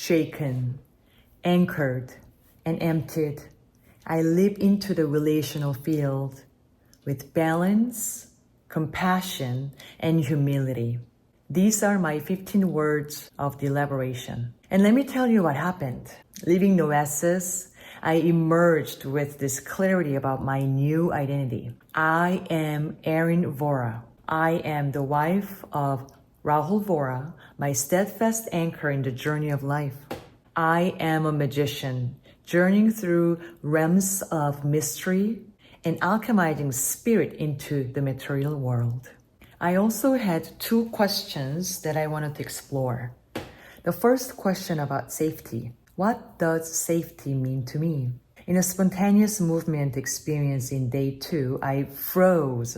shaken, anchored, and emptied, I leap into the relational field with balance, compassion, and humility. These are my 15 words of the elaboration. And let me tell you what happened. Leaving Noesis, I emerged with this clarity about my new identity. I am Aerin Vora. I am the wife of Rahul Vora, my steadfast anchor in the journey of life. I am a magician, journeying through realms of mystery and alchemizing spirit into the material world. I also had 2 questions that I wanted to explore. The first question about safety. What does safety mean to me? In a spontaneous movement experience in day 2, I froze,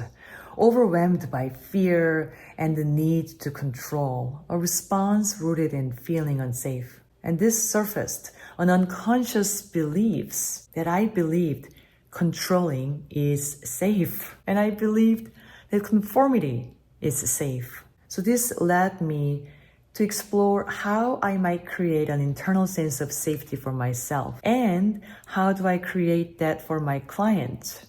overwhelmed by fear and the need to control, a response rooted in feeling unsafe. And this surfaced on unconscious beliefs that I believed controlling is safe. And I believed that conformity is safe. So this led me to explore how I might create an internal sense of safety for myself and how do I create that for my clients.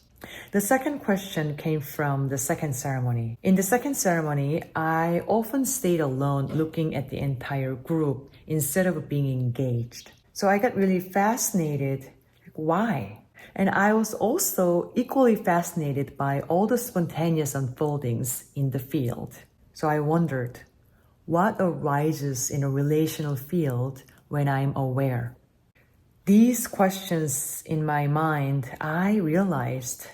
The second question came from the second ceremony. In the second ceremony, I often stayed alone looking at the entire group instead of being engaged. So I got really fascinated. Why? And I was also equally fascinated by all the spontaneous unfoldings in the field. So I wondered, what arises in a relational field when I'm aware? These questions in my mind, I realized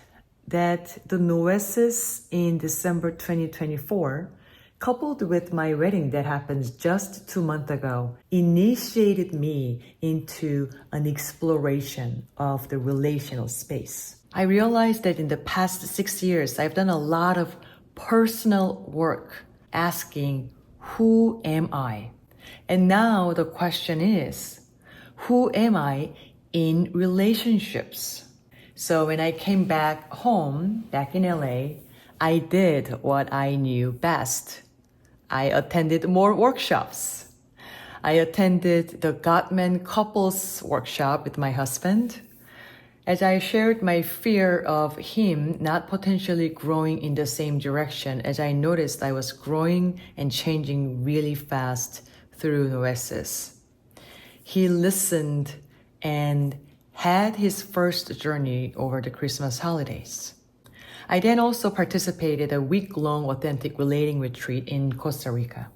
that the Noesis in December 2024, coupled with my wedding that happened just 2 months ago, initiated me into an exploration of the relational space. I realized that in the past 6 years, I've done a lot of personal work asking, who am I? And now the question is, who am I in relationships? So when I came back home, back in LA, I did what I knew best. I attended more workshops. I attended the Gottman couples workshop with my husband, as I shared my fear of him not potentially growing in the same direction, as I noticed I was growing and changing really fast through Noesis. He listened and had his first journey over the Christmas holidays. I then also participated in a week-long authentic relating retreat in Costa Rica.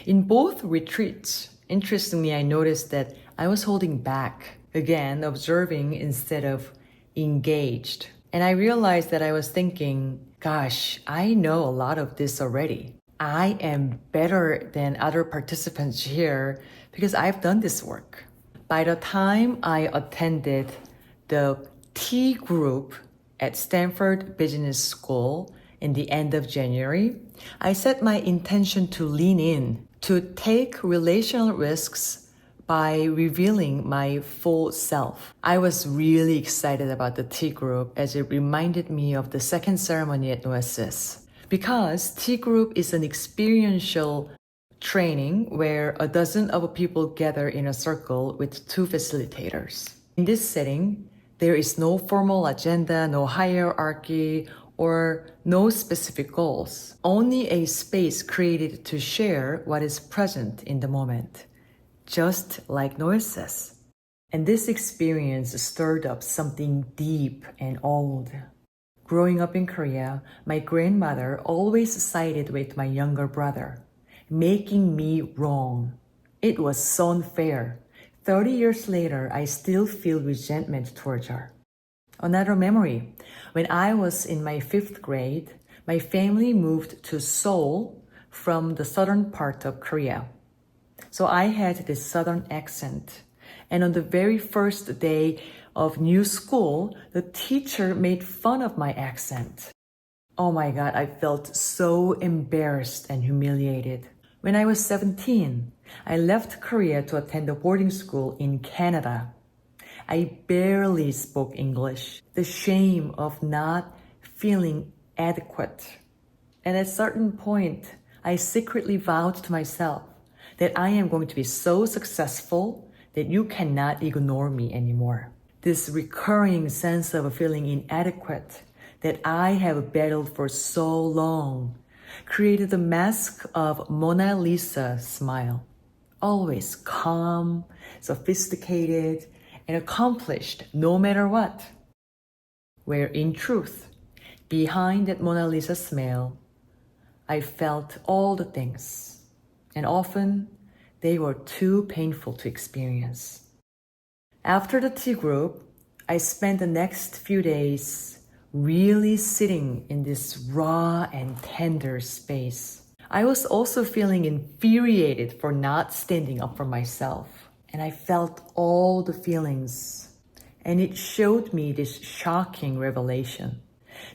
In both retreats, interestingly, I noticed that I was holding back, again, observing instead of engaged. And I realized that I was thinking, gosh, I know a lot of this already. I am better than other participants here because I've done this work. By the time I attended the T group at Stanford Business School in the end of January, I set my intention to lean in, to take relational risks by revealing my full self. I was really excited about the T group as it reminded me of the second ceremony at Noesis. Because T group is an experiential training where a dozen of people gather in a circle with 2 facilitators. In this setting, there is no formal agenda, no hierarchy, or no specific goals. Only a space created to share what is present in the moment, just like Noesis. And this experience stirred up something deep and old. Growing up in Korea, my grandmother always sided with my younger brother, making me wrong. It was so unfair. 30 years later, I still feel resentment towards her. Another memory, when I was in my 5th grade, my family moved to Seoul from the southern part of Korea. So I had this southern accent. And on the very first day of new school, the teacher made fun of my accent. Oh my God, I felt so embarrassed and humiliated. When I was 17, I left Korea to attend a boarding school in Canada. I barely spoke English. The shame of not feeling adequate. And at a certain point, I secretly vowed to myself that I am going to be so successful that you cannot ignore me anymore. This recurring sense of feeling inadequate that I have battled for so long created the mask of Mona Lisa smile. Always calm, sophisticated, and accomplished no matter what. Where in truth, behind that Mona Lisa smile, I felt all the things, and often they were too painful to experience. After the tea group, I spent the next few days really sitting in this raw and tender space. I was also feeling infuriated for not standing up for myself. And I felt all the feelings. And it showed me this shocking revelation.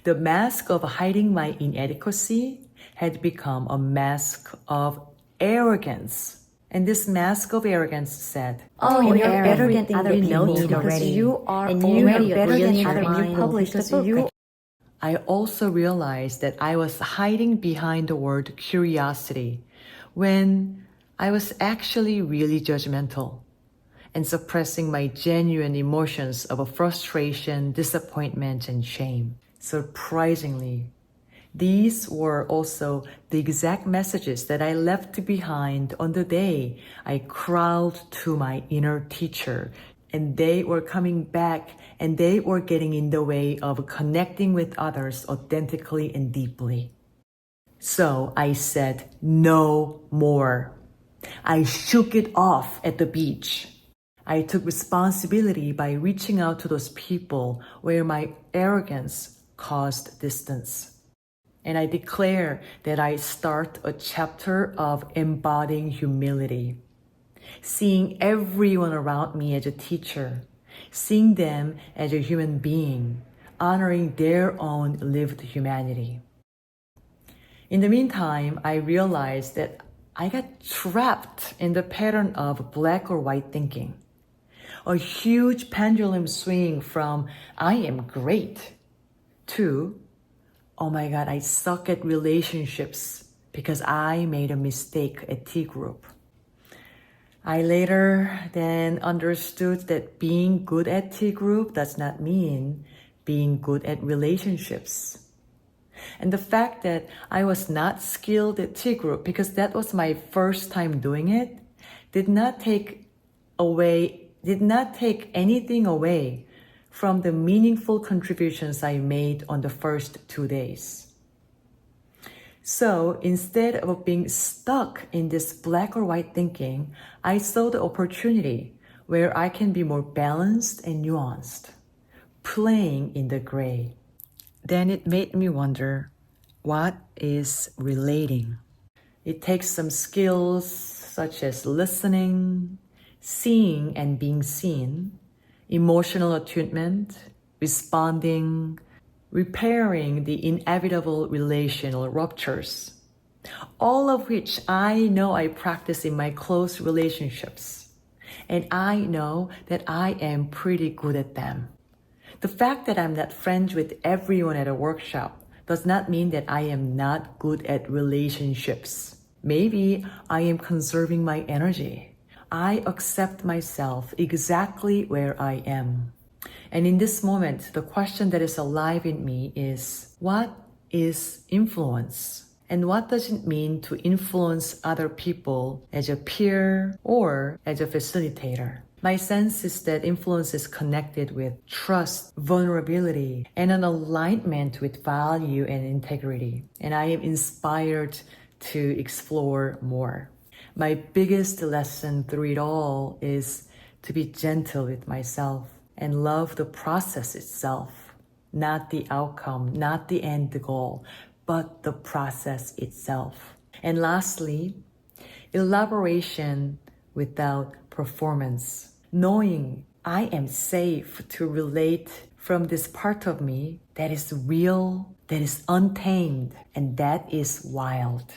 The mask of hiding my inadequacy had become a mask of arrogance. And this mask of arrogance said, Oh, you're Aerin, better than other people because because you are and already you a better than brilliant other mind. people published because the book. you I also realized that I was hiding behind the word curiosity when I was actually really judgmental and suppressing my genuine emotions of frustration, disappointment, and shame. Surprisingly, these were also the exact messages that I left behind on the day I crawled to my inner teacher, and they were coming back and they were getting in the way of connecting with others authentically and deeply. So I said, no more. I shook it off at the beach. I took responsibility by reaching out to those people where my arrogance caused distance. And I declare that I start a chapter of embodying humility, seeing everyone around me as a teacher, seeing them as a human being, honoring their own lived humanity. In the meantime, I realized that I got trapped in the pattern of black or white thinking, a huge pendulum swing from I am great to oh my God, I suck at relationships because I made a mistake at T group. I later then understood that being good at T group does not mean being good at relationships. And the fact that I was not skilled at T group because that was my first time doing it did not take anything away from the meaningful contributions I made on the first 2 days. So instead of being stuck in this black or white thinking, I saw the opportunity where I can be more balanced and nuanced, playing in the gray. Then it made me wonder, what is relating? It takes some skills such as listening, seeing and being seen, emotional attunement, responding, repairing the inevitable relational ruptures, all of which I know I practice in my close relationships, and I know that I am pretty good at them. The fact that I'm not friends with everyone at a workshop does not mean that I am not good at relationships. Maybe I am conserving my energy. I accept myself exactly where I am. And in this moment, the question that is alive in me is, what is influence? And what does it mean to influence other people as a peer or as a facilitator? My sense is that influence is connected with trust, vulnerability, and an alignment with value and integrity. And I am inspired to explore more. My biggest lesson through it all is to be gentle with myself and love the process itself, not the outcome, not the end goal, but the process itself. And lastly, elaboration without performance. Knowing I am safe to relate from this part of me that is real, that is untamed, and that is wild.